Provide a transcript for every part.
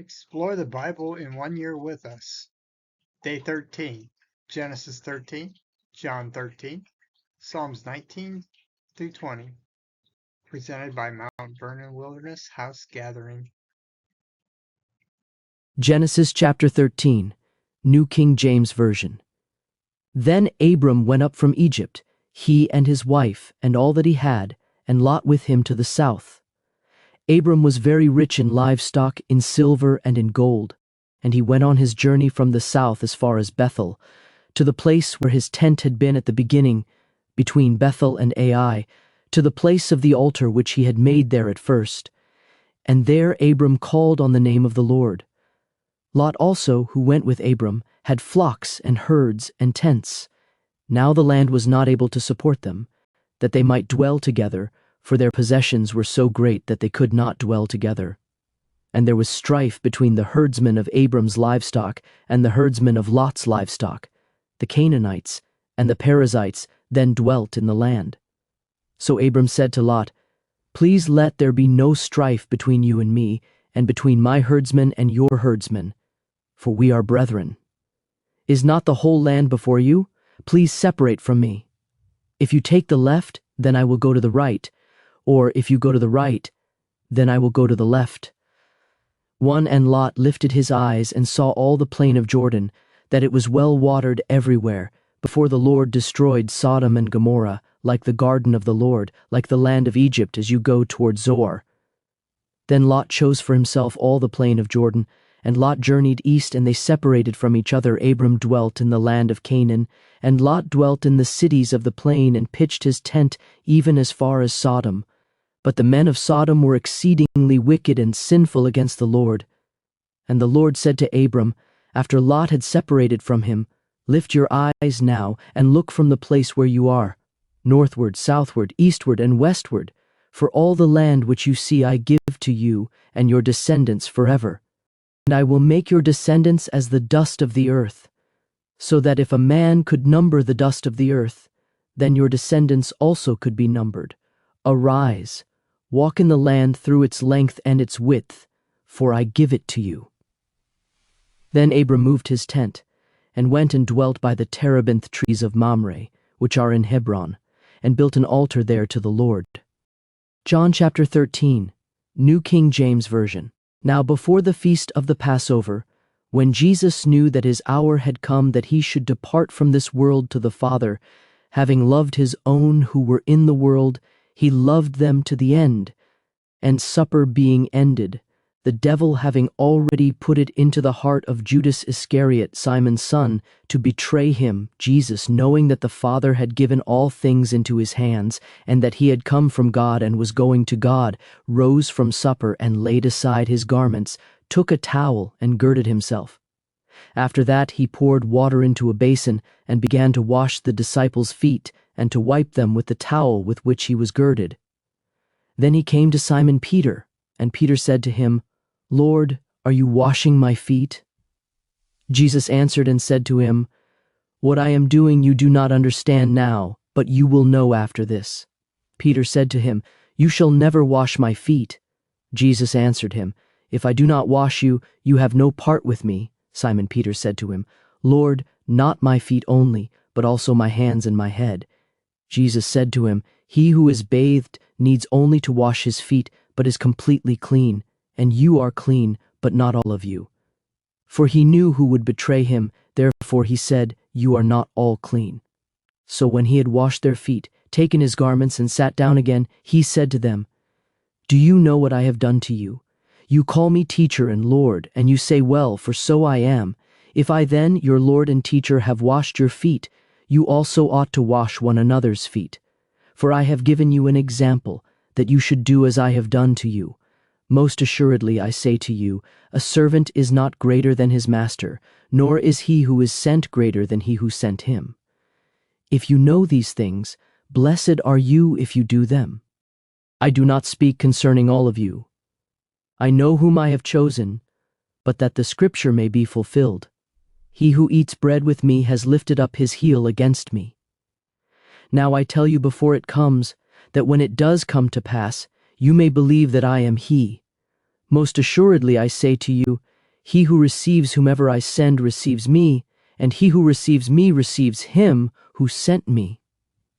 Explore the Bible in 1 year with us. Day 13, Genesis 13, John 13, Psalms 19 through 20. Presented by Mount Vernon Wilderness House Gathering. Genesis chapter 13, New King James Version. Then Abram went up from Egypt, he and his wife, and all that he had, and Lot with him to the south. Abram was very rich in livestock, in silver, and in gold, and he went on his journey from the south as far as Bethel, to the place where his tent had been at the beginning, between Bethel and Ai, to the place of the altar which he had made there at first. And there Abram called on the name of the Lord. Lot also, who went with Abram, had flocks and herds and tents. Now the land was not able to support them, that they might dwell together, for their possessions were so great that they could not dwell together. And there was strife between the herdsmen of Abram's livestock and the herdsmen of Lot's livestock. The Canaanites and the Perizzites then dwelt in the land. So Abram said to Lot, "Please let there be no strife between you and me, and between my herdsmen and your herdsmen, for we are brethren. Is not the whole land before you? Please separate from me. If you take the left, then I will go to the right, or if you go to the right, then I will go to the left." And Lot lifted his eyes and saw all the plain of Jordan, that it was well watered everywhere, before the Lord destroyed Sodom and Gomorrah, like the garden of the Lord, like the land of Egypt as you go toward Zoar. Then Lot chose for himself all the plain of Jordan, and Lot journeyed east, and they separated from each other. Abram dwelt in the land of Canaan, and Lot dwelt in the cities of the plain, and pitched his tent even as far as Sodom. But the men of Sodom were exceedingly wicked and sinful against the Lord. And the Lord said to Abram, after Lot had separated from him, "Lift your eyes now, and look from the place where you are, northward, southward, eastward, and westward, for all the land which you see I give to you and your descendants forever. And I will make your descendants as the dust of the earth, so that if a man could number the dust of the earth, then your descendants also could be numbered. Arise, walk in the land through its length and its width, for I give it to you." Then Abram moved his tent, and went and dwelt by the terebinth trees of Mamre, which are in Hebron, and built an altar there to the Lord. John chapter 13, New King James Version. Now before the feast of the Passover, when Jesus knew that his hour had come that he should depart from this world to the Father, having loved his own who were in the world, he loved them to the end. And supper being ended, the devil having already put it into the heart of Judas Iscariot, Simon's son, to betray him, Jesus, knowing that the Father had given all things into his hands, and that he had come from God and was going to God, rose from supper and laid aside his garments, took a towel and girded himself. After that he poured water into a basin and began to wash the disciples' feet and to wipe them with the towel with which he was girded. Then he came to Simon Peter, and Peter said to him, "Lord, are you washing my feet?" Jesus answered and said to him, "What I am doing you do not understand now, but you will know after this." Peter said to him, "You shall never wash my feet." Jesus answered him, "If I do not wash you, you have no part with me." Simon Peter said to him, "Lord, not my feet only, but also my hands and my head." Jesus said to him, "He who is bathed needs only to wash his feet, but is completely clean. And you are clean, but not all of you." For he knew who would betray him, therefore he said, "You are not all clean." So when he had washed their feet, taken his garments, and sat down again, he said to them, "Do you know what I have done to you? You call me teacher and Lord, and you say, well, for so I am. If I then, your Lord and teacher, have washed your feet, you also ought to wash one another's feet. For I have given you an example, that you should do as I have done to you. Most assuredly I say to you, a servant is not greater than his master, nor is he who is sent greater than he who sent him. If you know these things, blessed are you if you do them. I do not speak concerning all of you. I know whom I have chosen, but that the scripture may be fulfilled. He who eats bread with me has lifted up his heel against me. Now I tell you before it comes, that when it does come to pass, you may believe that I am he. Most assuredly I say to you, he who receives whomever I send receives me, and he who receives me receives him who sent me."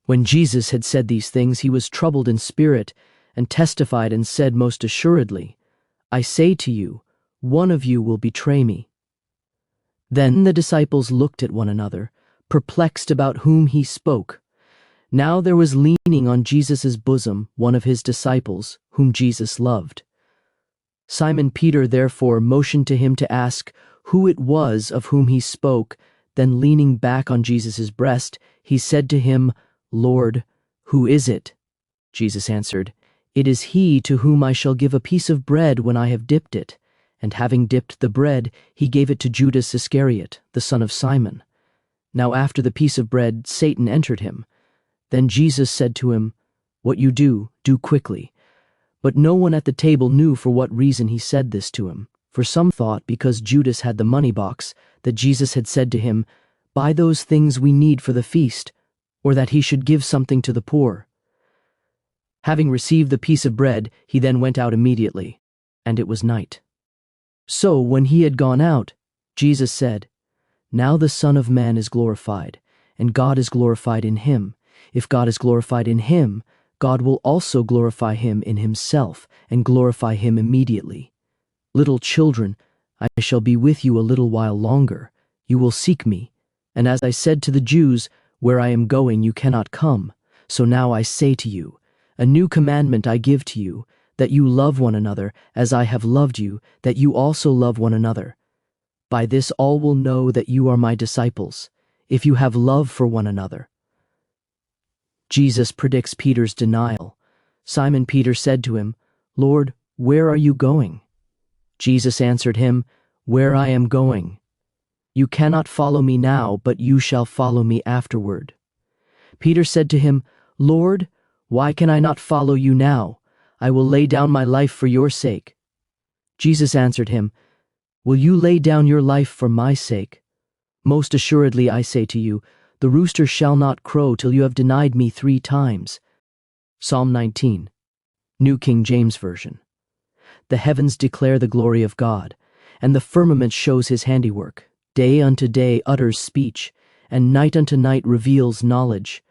When Jesus had said these things, he was troubled in spirit, and testified and said, "Most assuredly, I say to you, one of you will betray me." Then the disciples looked at one another, perplexed about whom he spoke. Now there was leaning on Jesus' bosom one of his disciples, whom Jesus loved. Simon Peter therefore motioned to him to ask who it was of whom he spoke. Then leaning back on Jesus' breast, he said to him, "Lord, who is it?" Jesus answered, "It is he to whom I shall give a piece of bread when I have dipped it." And having dipped the bread, he gave it to Judas Iscariot, the son of Simon. Now after the piece of bread, Satan entered him. Then Jesus said to him, "What you do, do quickly." But no one at the table knew for what reason he said this to him. For some thought, because Judas had the money box, that Jesus had said to him, "Buy those things we need for the feast," or that he should give something to the poor. Having received the piece of bread, he then went out immediately, and it was night. So when he had gone out, Jesus said, "Now the Son of Man is glorified, and God is glorified in him. If God is glorified in him, God will also glorify him in himself, and glorify him immediately. Little children, I shall be with you a little while longer. You will seek me. And as I said to the Jews, where I am going you cannot come. So now I say to you, a new commandment I give to you, that you love one another as I have loved you, that you also love one another. By this all will know that you are my disciples, if you have love for one another." Jesus predicts Peter's denial. Simon Peter said to him, "Lord, where are you going?" Jesus answered him, "Where I am going. You cannot follow me now, but you shall follow me afterward." Peter said to him, "Lord, why can I not follow you now? I will lay down my life for your sake." Jesus answered him, "Will you lay down your life for my sake? Most assuredly I say to you, the rooster shall not crow till you have denied me 3 times. Psalm 19, New King James Version. The heavens declare the glory of God, and the firmament shows his handiwork. Day unto day utters speech, and night unto night reveals knowledge.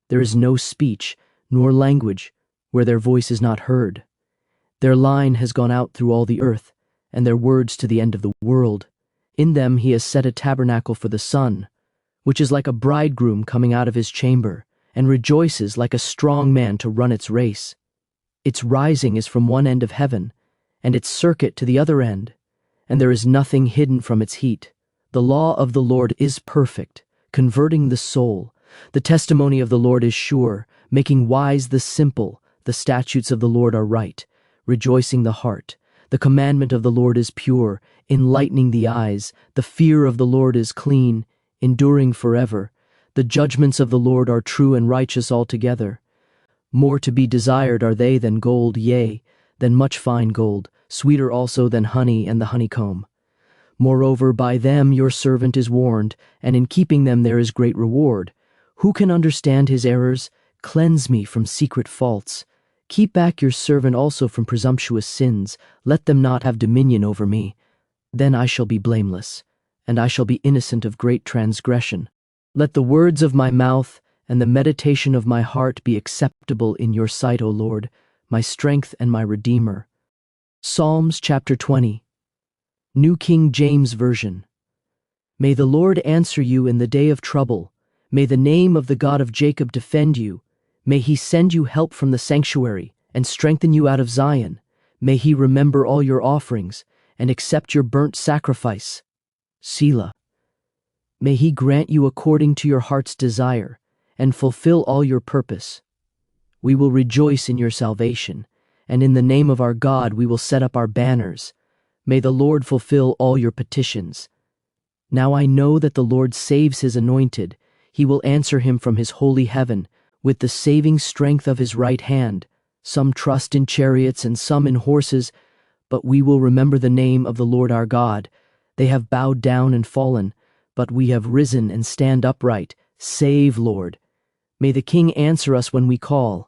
There is no speech, nor language, where their voice is not heard. Their line has gone out through all the earth, and their words to the end of the world. In them he has set a tabernacle for the sun, which is like a bridegroom coming out of his chamber, and rejoices like a strong man to run its race. Its rising is from one end of heaven, and its circuit to the other end, and there is nothing hidden from its heat. The law of the Lord is perfect, converting the soul. The testimony of the Lord is sure, making wise the simple. The statutes of the Lord are right, rejoicing the heart. The commandment of the Lord is pure, enlightening the eyes. The fear of the Lord is clean, enduring forever. The judgments of the Lord are true and righteous altogether. More to be desired are they than gold, yea, than much fine gold, sweeter also than honey and the honeycomb. Moreover, by them your servant is warned, and in keeping them there is great reward. Who can understand his errors? Cleanse me from secret faults. Keep back your servant also from presumptuous sins. Let them not have dominion over me. Then I shall be blameless, and I shall be innocent of great transgression. Let the words of my mouth and the meditation of my heart be acceptable in your sight, O Lord, my strength and my Redeemer. Psalms chapter 20, New King James Version. May the Lord answer you in the day of trouble. May the name of the God of Jacob defend you. May he send you help from the sanctuary and strengthen you out of Zion. May he remember all your offerings and accept your burnt sacrifice. Selah. May he grant you according to your heart's desire and fulfill all your purpose. We will rejoice in your salvation, and in the name of our God we will set up our banners. May the Lord fulfill all your petitions. Now I know that the Lord saves his anointed. He will answer him from his holy heaven with the saving strength of his right hand. Some trust in chariots and some in horses, but we will remember the name of the Lord our God. They have bowed down and fallen, but we have risen and stand upright. Save, Lord. May the King answer us when we call.